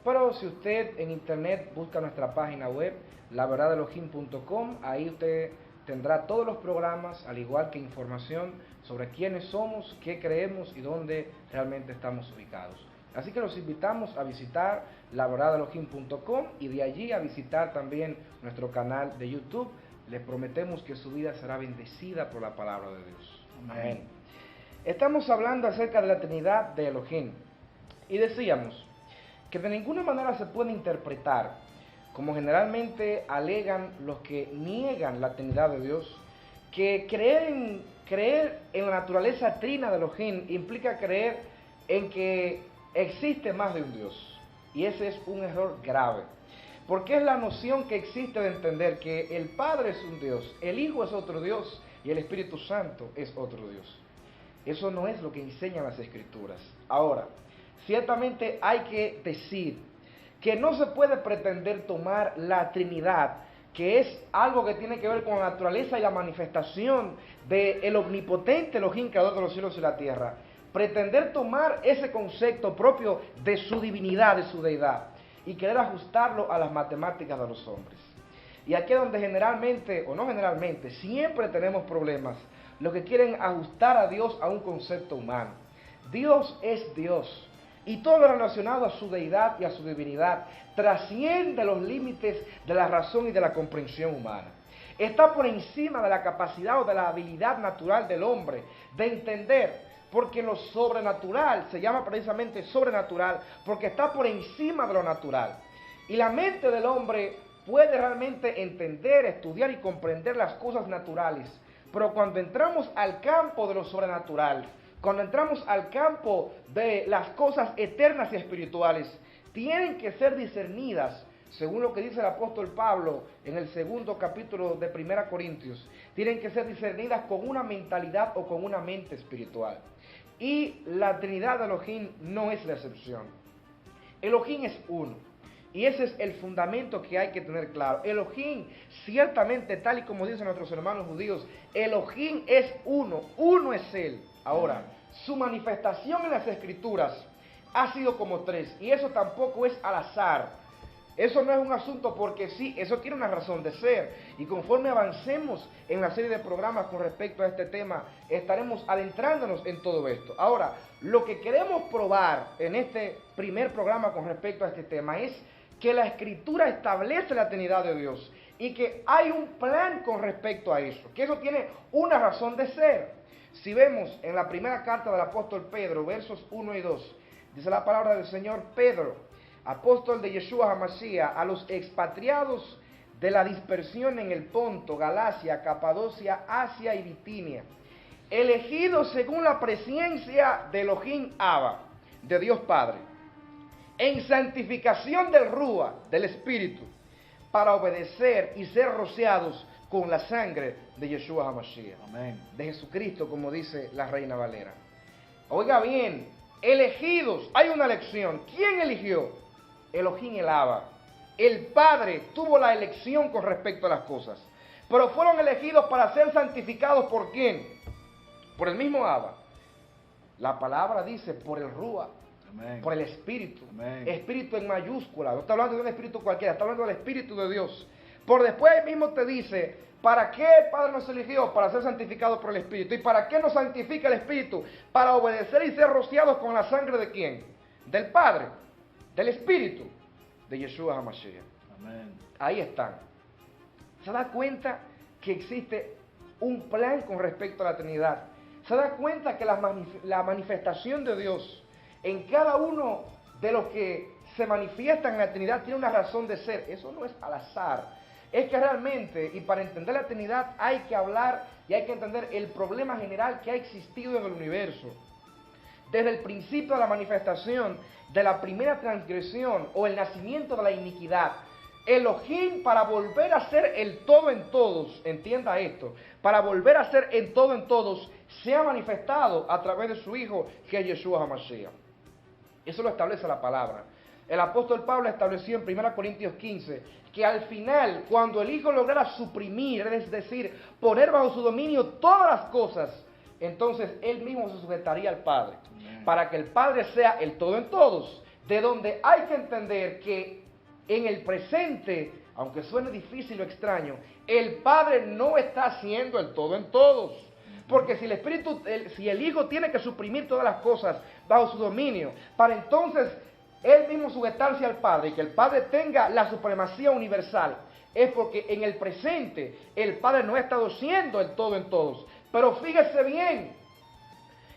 Pero si usted en internet busca nuestra página web, laverdadelohim.com, ahí usted tendrá todos los programas, al igual que información sobre quiénes somos, qué creemos y dónde realmente estamos ubicados. Así que los invitamos a visitar laverdadelohim.com y de allí a visitar también nuestro canal de YouTube. Les prometemos que su vida será bendecida por la palabra de Dios. Amén. Estamos hablando acerca de la Trinidad de Elohim y decíamos que de ninguna manera se puede interpretar, como generalmente alegan los que niegan la Trinidad de Dios, que creer en la naturaleza trina de Elohim implica creer en que existe más de un Dios. Y ese es un error grave, porque es la noción que existe de entender que el Padre es un Dios, el Hijo es otro Dios y el Espíritu Santo es otro Dios. Eso no es lo que enseñan las Escrituras. Ahora, ciertamente hay que decir que no se puede pretender tomar la Trinidad, que es algo que tiene que ver con la naturaleza y la manifestación del omnipotente Elohim, creador de los cielos y la tierra, pretender tomar ese concepto propio de su divinidad, de su deidad, y querer ajustarlo a las matemáticas de los hombres. Y aquí es donde generalmente, o no generalmente, siempre tenemos problemas los que quieren ajustar a Dios a un concepto humano. Dios es Dios. Y todo lo relacionado a su deidad y a su divinidad trasciende los límites de la razón y de la comprensión humana. Está por encima de la capacidad o de la habilidad natural del hombre de entender, porque lo sobrenatural se llama precisamente sobrenatural, porque está por encima de lo natural. Y la mente del hombre puede realmente entender, estudiar y comprender las cosas naturales, pero cuando entramos al campo de lo sobrenatural, cuando entramos al campo de las cosas eternas y espirituales, tienen que ser discernidas, según lo que dice el apóstol Pablo en el 2 capítulo de 1 Corintios, tienen que ser discernidas con una mentalidad o con una mente espiritual. Y la Trinidad de Elohim no es la excepción. Elohim es uno. Y ese es el fundamento que hay que tener claro. Elohim, ciertamente, tal y como dicen nuestros hermanos judíos, Elohim es uno es Él. Ahora, su manifestación en las Escrituras ha sido como tres, y eso tampoco es al azar. Eso no es un asunto porque sí, eso tiene una razón de ser. Y conforme avancemos en la serie de programas con respecto a este tema, estaremos adentrándonos en todo esto. Ahora, lo que queremos probar en este primer programa con respecto a este tema es que la Escritura establece la Trinidad de Dios y que hay un plan con respecto a eso, que eso tiene una razón de ser. Si vemos en la primera carta del apóstol Pedro, versos 1 y 2, dice la palabra del Señor: Pedro, apóstol de Yeshua HaMashiach, a los expatriados de la dispersión en el Ponto, Galacia, Capadocia, Asia y Bitinia, elegidos según la presencia de Elohim Abba, de Dios Padre, en santificación del Rúa, del Espíritu, para obedecer y ser rociados con la sangre de Yeshua HaMashiach. Amén. De Jesucristo, como dice la Reina Valera. Oiga bien, elegidos, hay una elección. ¿Quién eligió? Elohim el Abba. El Padre tuvo la elección con respecto a las cosas, pero fueron elegidos para ser santificados. ¿Por quién? Por el mismo Abba. La palabra dice por el Rúa. Amén. Por el Espíritu. Amén. Espíritu en mayúscula. No está hablando de un espíritu cualquiera, está hablando del Espíritu de Dios. Por después él mismo te dice, ¿para qué el Padre nos eligió? Para ser santificados por el Espíritu. ¿Y para qué nos santifica el Espíritu? Para obedecer y ser rociados con la sangre ¿de quién? Del Padre, del Espíritu, de Yeshua HaMashiach. Amén. Ahí están. ¿Se da cuenta que existe un plan con respecto a la Trinidad? ¿Se da cuenta que la manifestación de Dios en cada uno de los que se manifiestan en la Trinidad tiene una razón de ser? Eso no es al azar. Es que realmente, y para entender la Trinidad hay que hablar y hay que entender el problema general que ha existido en el universo. Desde el principio de la manifestación de la primera transgresión o el nacimiento de la iniquidad, Elohim, para volver a ser el todo en todos, entienda esto, para volver a ser el todo en todos, se ha manifestado a través de su Hijo, que es Yeshua HaMashiach. Eso lo establece la palabra. El apóstol Pablo estableció en 1 Corintios 15 que al final, cuando el Hijo lograra suprimir, es decir, poner bajo su dominio todas las cosas, entonces Él mismo se sujetaría al Padre. Amén. Para que el Padre sea el todo en todos. De donde hay que entender que en el presente, aunque suene difícil o extraño, el Padre no está siendo el todo en todos. Porque si el Espíritu, si el Hijo tiene que suprimir todas las cosas bajo su dominio, para entonces Él mismo sujetarse al Padre y que el Padre tenga la supremacía universal, es porque en el presente el Padre no ha estado siendo el todo en todos. Pero fíjese bien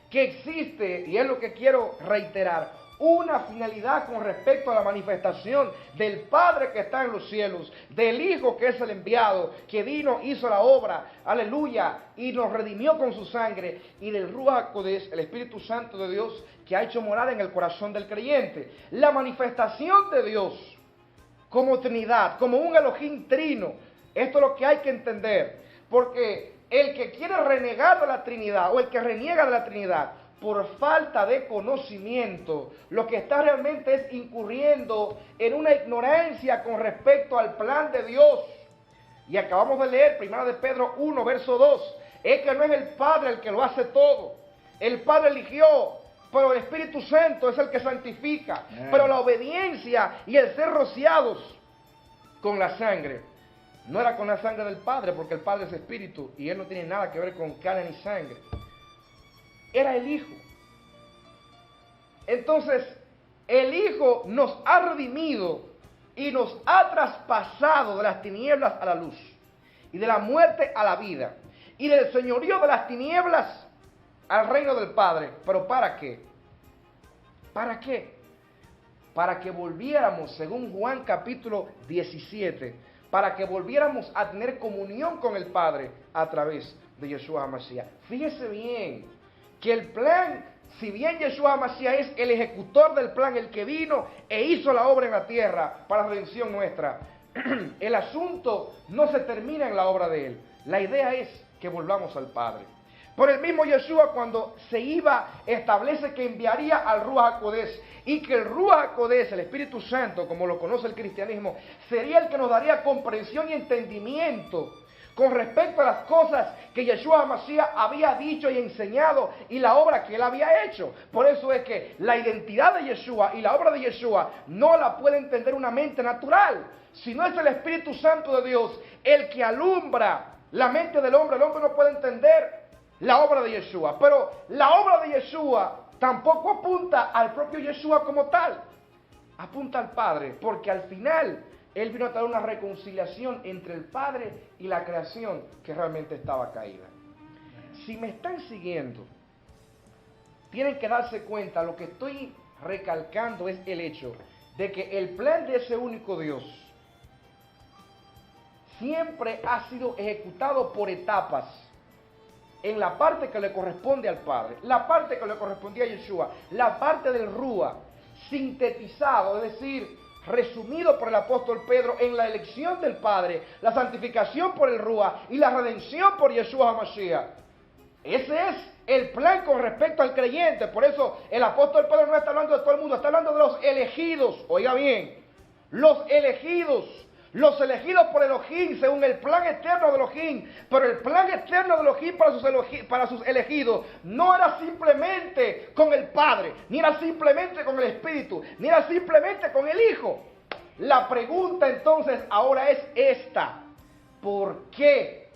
que existe, y es lo que quiero reiterar, una finalidad con respecto a la manifestación del Padre que está en los cielos, del Hijo que es el enviado, que vino, hizo la obra, aleluya, y nos redimió con su sangre, y del Ruach HaKodesh, el Espíritu Santo de Dios, que ha hecho morada en el corazón del creyente. La manifestación de Dios como Trinidad, como un Elohim trino, esto es lo que hay que entender, porque el que quiere renegar de la Trinidad, o el que reniega de la Trinidad, por falta de conocimiento, lo que está realmente es incurriendo en una ignorancia con respecto al plan de Dios. Y acabamos de leer 1 de Pedro 1, verso 2, es que no es el Padre el que lo hace todo. El Padre eligió, pero el Espíritu Santo es el que santifica. Pero la obediencia y el ser rociados con la sangre no era con la sangre del Padre, porque el Padre es espíritu y Él no tiene nada que ver con carne ni sangre. Era el Hijo. Entonces, el Hijo nos ha redimido y nos ha traspasado de las tinieblas a la luz, y de la muerte a la vida, y del señorío de las tinieblas al reino del Padre. ¿Pero para qué? ¿Para qué? Para que volviéramos, según Juan capítulo 17, para que volviéramos a tener comunión con el Padre a través de Yeshua HaMashiach. Fíjese bien, que el plan, si bien Yeshua HaMashiach es el ejecutor del plan, el que vino e hizo la obra en la tierra para la redención nuestra, el asunto no se termina en la obra de Él. La idea es que volvamos al Padre. Por el mismo Yeshua, cuando se iba, establece que enviaría al Ruach HaKodesh, y que el Ruach HaKodesh, el Espíritu Santo, como lo conoce el cristianismo, sería el que nos daría comprensión y entendimiento con respecto a las cosas que Yeshua HaMashiach había dicho y enseñado, y la obra que Él había hecho. Por eso es que la identidad de Yeshua y la obra de Yeshua no la puede entender una mente natural, sino es el Espíritu Santo de Dios el que alumbra la mente del hombre. El hombre no puede entender la obra de Yeshua, pero la obra de Yeshua tampoco apunta al propio Yeshua como tal, apunta al Padre, porque al final Él vino a traer una reconciliación entre el Padre y la creación que realmente estaba caída. Si me están siguiendo, tienen que darse cuenta, lo que estoy recalcando es el hecho de que el plan de ese único Dios siempre ha sido ejecutado por etapas, en la parte que le corresponde al Padre, la parte que le correspondía a Yeshua, la parte del Ruach, sintetizado, es decir, resumido por el apóstol Pedro en la elección del Padre, la santificación por el Ruach y la redención por Yeshua HaMashiach. Ese es el plan con respecto al creyente. Por eso el apóstol Pedro no está hablando de todo el mundo, está hablando de los elegidos. Oiga bien, los elegidos por Elohim, según el plan eterno de Elohim. Pero el plan eterno de Elohim para sus elegidos no era simplemente con el Padre, ni era simplemente con el Espíritu, ni era simplemente con el Hijo. La pregunta entonces ahora es esta: ¿por qué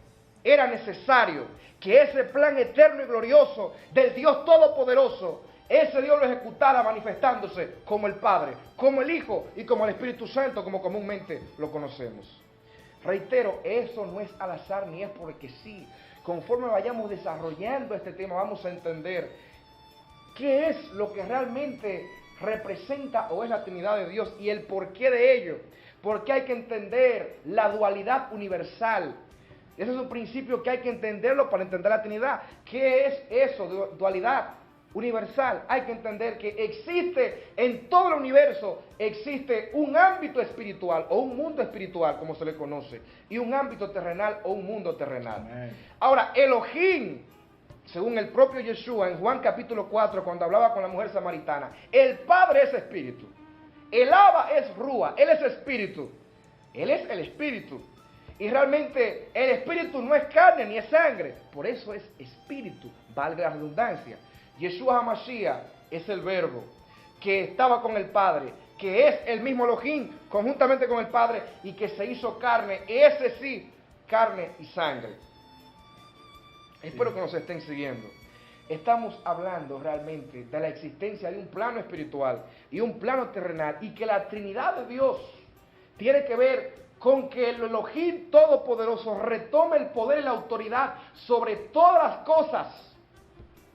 era necesario que ese plan eterno y glorioso del Dios Todopoderoso, ese Dios lo ejecutara manifestándose como el Padre, como el Hijo y como el Espíritu Santo, como comúnmente lo conocemos? Reitero, eso no es al azar ni es porque sí. Conforme vayamos desarrollando este tema, vamos a entender qué es lo que realmente representa o es la Trinidad de Dios y el porqué de ello. Porque hay que entender la dualidad universal. Ese es un principio que hay que entenderlo para entender la Trinidad. ¿Qué es eso, dualidad universal? Hay que entender que existe en todo el universo, existe un ámbito espiritual o un mundo espiritual, como se le conoce, y un ámbito terrenal o un mundo terrenal. Amén. Ahora, Elohim, según el propio Yeshua en Juan capítulo 4, cuando hablaba con la mujer samaritana, el Padre es espíritu, el Abba es Ruach, Él es espíritu, Él es el espíritu. Y realmente el espíritu no es carne ni es sangre, por eso es espíritu, valga la redundancia. Yeshua HaMashiach es el verbo que estaba con el Padre, que es el mismo Elohim conjuntamente con el Padre y que se hizo carne, ese sí, carne y sangre. Espero que nos estén siguiendo. Estamos hablando realmente de la existencia de un plano espiritual y un plano terrenal, y que la Trinidad de Dios tiene que ver con que el Elohim Todopoderoso retome el poder y la autoridad sobre todas las cosas.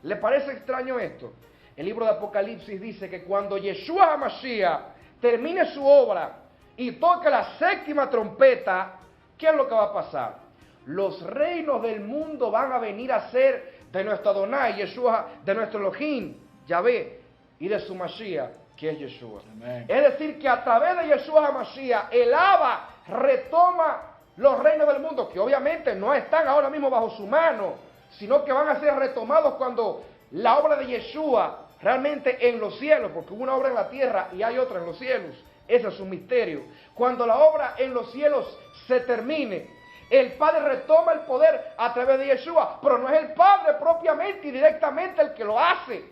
¿Le parece extraño esto? El libro de Apocalipsis dice que cuando Yeshua HaMashiach termine su obra y toque la séptima trompeta, ¿qué es lo que va a pasar? Los reinos del mundo van a venir a ser de nuestro Adonai, Yeshua, de nuestro Elohim, Yahvé, y de su Mashiach, que es Yeshua. Amén. Es decir, que a través de Yeshua HaMashiach, el Abba retoma los reinos del mundo, que obviamente no están ahora mismo bajo su mano, sino que van a ser retomados cuando la obra de Yeshua realmente en los cielos, porque hubo una obra en la tierra y hay otra en los cielos. Ese es un misterio. Cuando la obra en los cielos se termine, el Padre retoma el poder a través de Yeshua, pero no es el Padre propiamente y directamente el que lo hace.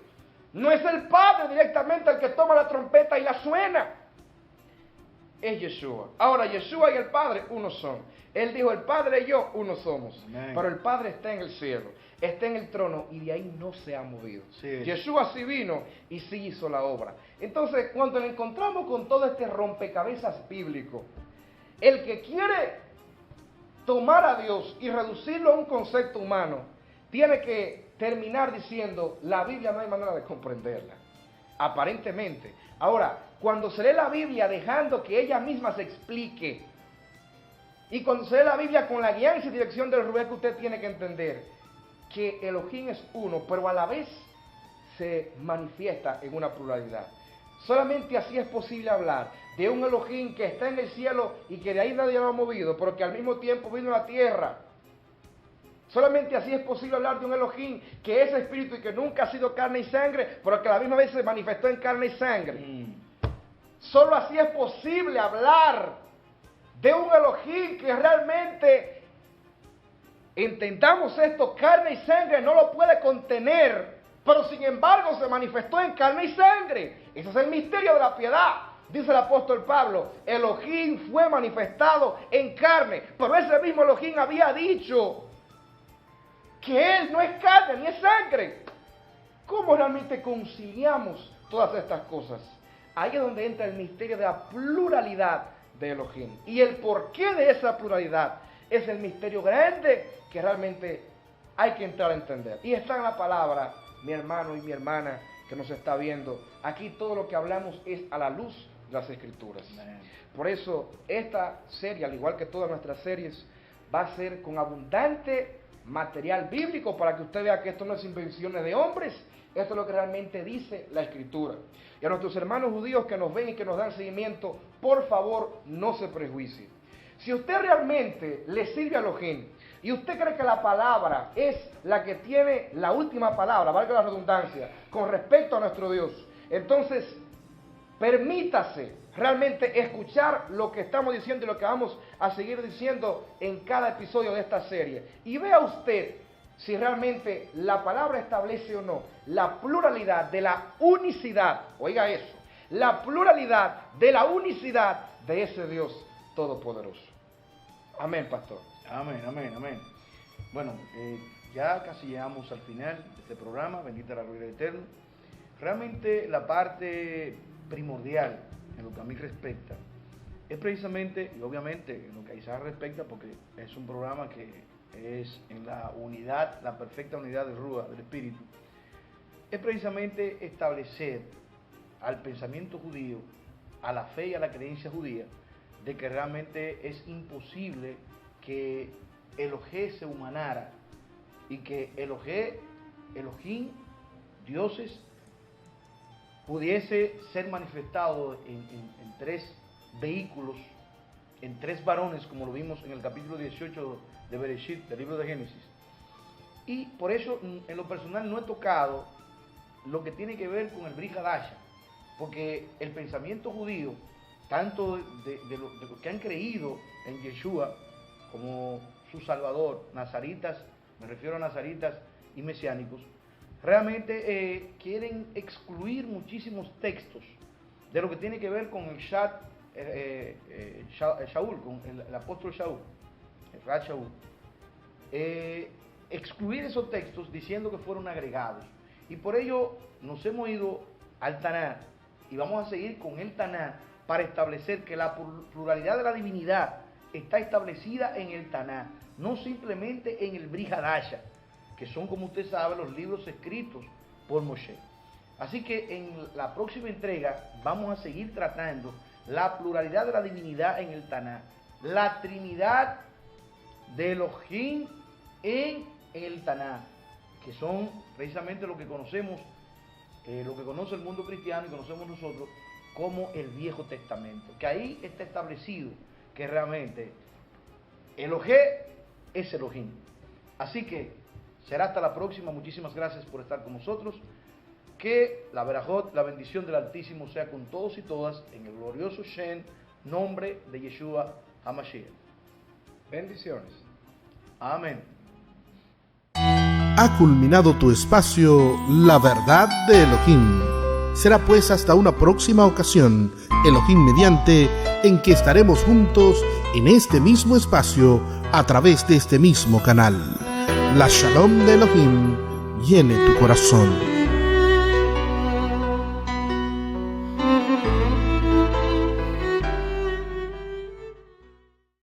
No es el Padre directamente el que toma la trompeta y la suena. es Yeshua. Ahora, Yeshua y el Padre uno son. Él dijo, el Padre y yo uno somos. Amén. Pero el Padre está en el cielo, está en el trono y de ahí no se ha movido. Sí. Yeshua sí vino y sí hizo la obra. Entonces, cuando nos encontramos con todo este rompecabezas bíblico, el que quiere tomar a Dios y reducirlo a un concepto humano, tiene que terminar diciendo, la Biblia no hay manera de comprenderla, aparentemente. Ahora, cuando se lee la Biblia dejando que ella misma se explique, y cuando se lee la Biblia con la guianza y dirección del Rubén, que usted tiene que entender que Elohim es uno, pero a la vez se manifiesta en una pluralidad. Solamente así es posible hablar de un Elohim que está en el cielo y que de ahí nadie lo ha movido, pero que al mismo tiempo vino a la tierra. Solamente así es posible hablar de un Elohim que es espíritu y que nunca ha sido carne y sangre, pero que a la misma vez se manifestó en carne y sangre. Solo así es posible hablar de un Elohim que realmente, entendamos esto, carne y sangre no lo puede contener, pero sin embargo se manifestó en carne y sangre. Ese es el misterio de la piedad. Dice el apóstol Pablo, Elohim fue manifestado en carne, pero ese mismo Elohim había dicho que Él no es carne ni es sangre. ¿Cómo realmente conciliamos todas estas cosas? Ahí es donde entra el misterio de la pluralidad de Elohim. Y el porqué de esa pluralidad es el misterio grande que realmente hay que entrar a entender. Y está en la palabra, mi hermano y mi hermana que nos está viendo. Aquí todo lo que hablamos es a la luz de las Escrituras. Amén. Por eso esta serie, al igual que todas nuestras series, va a ser con abundante material bíblico para que usted vea que esto no es invenciones de hombres, esto es lo que realmente dice la Escritura. Y a nuestros hermanos judíos que nos ven y que nos dan seguimiento, por favor, no se prejuicie. Si usted realmente le sirve a Elohim y usted cree que la palabra es la que tiene la última palabra, valga la redundancia, con respecto a nuestro Dios, entonces permítase realmente escuchar lo que estamos diciendo y lo que vamos a seguir diciendo en cada episodio de esta serie. Y vea usted si realmente la palabra establece o no la pluralidad de la unicidad, oiga eso, la pluralidad de la unicidad de ese Dios todopoderoso. Amén, pastor. Amén, amén, amén. Bueno, ya casi llegamos al final de este programa, bendita la gloria del Eterno. Realmente la parte primordial en lo que a mí respecta es precisamente, y obviamente en lo que a Isaac respecta, porque es un programa que es en la unidad, la perfecta unidad del Ruach, del Espíritu, es precisamente establecer al pensamiento judío, a la fe y a la creencia judía, de que realmente es imposible que Elohim se humanara y que Elohim, dioses, pudiese ser manifestado en tres vehículos, en tres varones, como lo vimos en el capítulo 18 de Bereshit, del libro de Génesis. Y por eso, en lo personal, no he tocado lo que tiene que ver con el Brit Hadasha, porque el pensamiento judío, tanto de los que han creído en Yeshua como su Salvador, nazaritas, me refiero a nazaritas y mesiánicos, realmente quieren excluir muchísimos textos de lo que tiene que ver con el Shaul, con el apóstol Shaul, el Rat Shaul. Excluir esos textos diciendo que fueron agregados. Y por ello nos hemos ido al Taná y vamos a seguir con el Taná para establecer que la pluralidad de la divinidad está establecida en el Taná, no simplemente en el Brit Hadasha, que son, como usted sabe, los libros escritos por Moshe. Así que en la próxima entrega vamos a seguir tratando la pluralidad de la divinidad en el Taná, la Trinidad de Elohim en el Taná, que son precisamente lo que conocemos, lo que conoce el mundo cristiano y conocemos nosotros como el Viejo Testamento, que ahí está establecido que realmente Elohim es Elohim. Así que será hasta la próxima. Muchísimas gracias por estar con nosotros. Que la verajot, la bendición del Altísimo sea con todos y todas en el glorioso Shem, nombre de Yeshua HaMashiach. Bendiciones. Amén. Ha culminado tu espacio La Verdad de Elohim. Será pues hasta una próxima ocasión, Elohim mediante, en que estaremos juntos en este mismo espacio a través de este mismo canal. La Shalom de Elohim llene tu corazón.